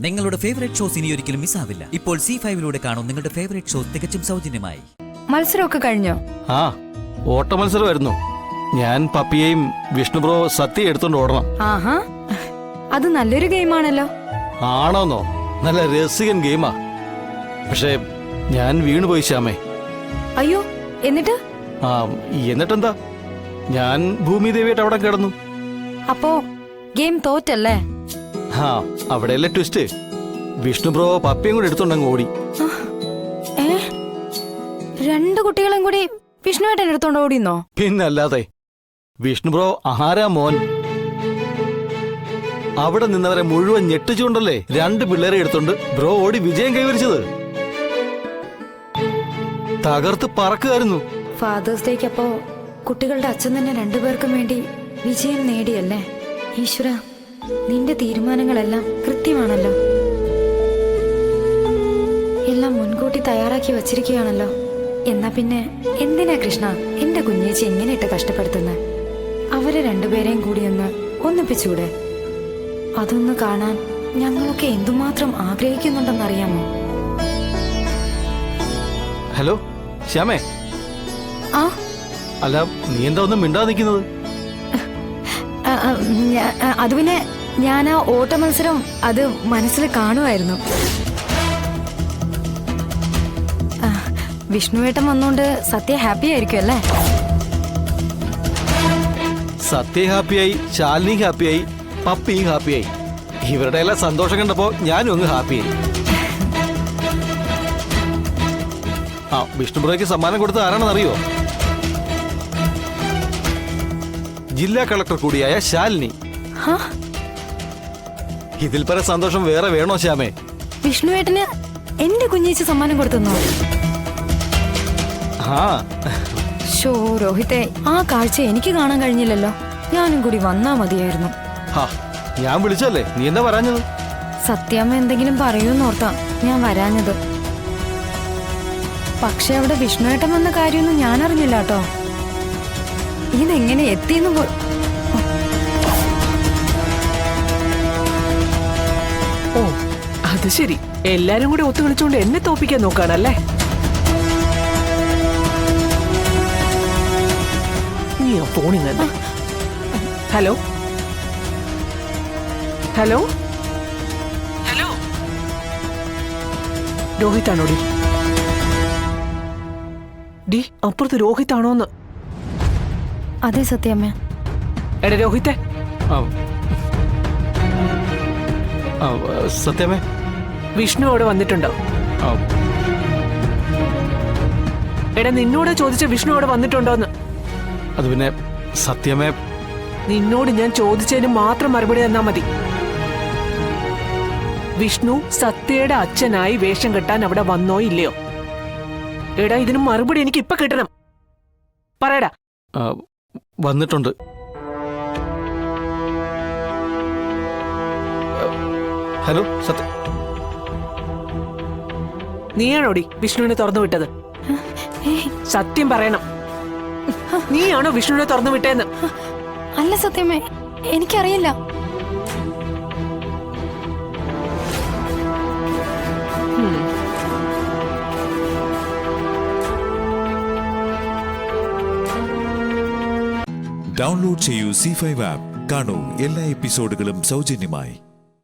നിങ്ങളുടെ favourite shows ഇനി ഒരിക്കലും മിസ്സാവില്ല. ഇപ്പോൾ C5 കാണും നിങ്ങളുടെ ഫേവറേറ്റ് ഷോസ് തികച്ചും സൗജന്യമായി. മത്സരമൊക്കെ കഴിഞ്ഞോ? ആ, ഓട്ട മത്സരമായിരുന്നു. ഞാൻ പപ്പിയെയും വിഷ്ണു ബ്രോ സത്യ എടുത്തോണ്ട് ഓടണം. ആഹാ, അത് നല്ലൊരു ഗെയിമാണല്ലോ. ആണോന്നോ? നല്ല രസികൻ ഗെയിമാ. പക്ഷേ ഞാൻ വീണുപോയി ശ്യാമേ. അയ്യോ, എന്നിട്ട്? ആ, എന്നിട്ടെന്താ, ഞാൻ ഭൂമിദേവിയായിട്ട് അവിടെ കിടന്നു. അപ്പോ ഗെയിം തോറ്റല്ലേ? ആ, അവിടെയല്ലേ ട്വിസ്റ്റ്. വിഷ്ണു ബ്രോ പപ്പിയും കൂടി എടുത്തോണ്ടങ്ങ് ഓടി. രണ്ടു കുട്ടികളും കൂടി വിഷ്ണുവേട്ടൻ എടുത്തോണ്ട് ഓടിന്നോ? പിന്നല്ലാതെ. വിഷ്ണു ബ്രോ ആരാ മോൻ. അവിടെ നിന്നവരെ മുഴുവൻ ഞെട്ടിച്ചുകൊണ്ടല്ലേ രണ്ട് പിള്ളേരെ എടുത്തോണ്ട് ബ്രോ ഓടി വിജയം കൈവരിച്ചത്. തകർത്ത് പറക്കുമായിരുന്നു. ഫാദേഴ്സ് ഡേക്ക് അപ്പോ കുട്ടികളുടെ അച്ഛൻ തന്നെ രണ്ടുപേർക്കും വേണ്ടി വിജയം നേടിയല്ലേ? ഈശ്വര, നിന്റെ തീരുമാനങ്ങളെല്ലാം കൃത്യമാണല്ലോ. എല്ലാം മുൻകൂട്ടി തയ്യാറാക്കി വച്ചിരിക്കുകയാണല്ലോ. എന്നാ പിന്നെ എന്തിനാ കൃഷ്ണ എന്റെ കുഞ്ഞേച്ചി എങ്ങനെയിട്ട് കഷ്ടപ്പെടുത്തുന്നത്? അവരെ രണ്ടുപേരെയും കൂടി ഒന്ന് ഒന്നിപ്പിച്ചൂടെ? അതൊന്ന് കാണാൻ ഞങ്ങളൊക്കെ എന്തുമാത്രം ആഗ്രഹിക്കുന്നുണ്ടെന്നറിയാമോ? ഹലോ ശ്യാമേ. ആ, അല്ല, നീ എന്താ ഒന്നും മിണ്ടാ നിൽക്കുന്നത്? അത് പിന്നെ ഞാൻ ആ ഓട്ട മത്സരം അത് മനസ്സിൽ കാണുമായിരുന്നു. വിഷ്ണുവേട്ടൻ വന്നോണ്ട് സത്യ ഹാപ്പി ആയിരിക്കും അല്ലേ? സത്യ ഹാപ്പിയായി, ശാലിനി ഹാപ്പിയായി, പപ്പിയും ഹാപ്പിയായി. ഇവരുടെ എല്ലാം സന്തോഷം കണ്ടപ്പോ ഞാനും അങ്ങ് ഹാപ്പിയായി. ആ, വിഷ്ണു ബ്രോയ്ക്ക് സമ്മാനം കൊടുത്ത ആരാണെന്ന് അറിയോ? ജില്ലാ കളക്ടർ കൂടിയായ ശാലിനി. ഇതിൽ പര സന്തോഷം വേറെ വേണോ ശ്യാമേ? വിഷ്ണുവേട്ടന് എന്റെ കുഞ്ഞേച്ചി സമ്മാനം കൊടുത്തെന്നോ? ഷോ രോഹിത്തെ, ആ കാഴ്ച എനിക്ക് കാണാൻ കഴിഞ്ഞില്ലല്ലോ. ഞാനും കൂടി വന്നാ മതിയായിരുന്നു. ഞാൻ വിളിച്ചല്ലേ, നീ എന്താ പറഞ്ഞത്? സത്യാമ്മ എന്തെങ്കിലും പറയൂന്നോർത്താ ഞാൻ വരാഞ്ഞത്. പക്ഷെ അവിടെ വിഷ്ണുവേട്ടൻ വന്ന കാര്യമൊന്നും ഞാൻ അറിഞ്ഞില്ല കേട്ടോ. ഇതെങ്ങനെ എത്തിയെന്ന് ഓ, അത് ശരി. എല്ലാരും കൂടി ഒത്തു കളിച്ചോണ്ട് എന്നെ തോപ്പിക്കാൻ നോക്കാണല്ലേ? നീ ആ ഫോണിൽ തന്നെ. ഹലോ ഹലോ ഹലോ, രോഹിത്താണോ? ഡി അപ്പുറത്ത് രോഹിത്താണോന്ന്? അതെ സത്യാമ്മ. എടാ രോഹിത്തെ. സത്യമേ, വിഷ്ണു അവിടെ വന്നിട്ടുണ്ടോ? എടാ, നിന്നോട് ചോദിച്ച വിഷ്ണു അവിടെ വന്നിട്ടുണ്ടോന്ന്? അത് പിന്നെ സത്യമേ, നിന്നോട് ഞാൻ ചോദിച്ചതിന് മാത്രം മറുപടി തന്നാ മതി. വിഷ്ണു സത്യയുടെ അച്ഛനായി വേഷം കെട്ടാൻ അവിടെ വന്നോ ഇല്ലയോ? എടാ, ഇതിന് മറുപടി എനിക്ക് ഇപ്പൊ കിട്ടണം. പറയടാ. വന്നിട്ടുണ്ട്. ഹലോ സത്യ. നീയാണോടി വിഷ്ണുവിനെ തുറന്നു വിട്ടത്? സത്യം പറയണം. നീയാണോ വിഷ്ണുവിനെ തുറന്നു വിട്ടേന്ന്? അല്ല സത്യമേ, എനിക്കറിയില്ല. ഡൗൺലോഡ് ചെയ്യൂ C5 ആപ്പ്. കാണൂ എല്ലാ എപ്പിസോഡുകളും സൗജന്യമായി.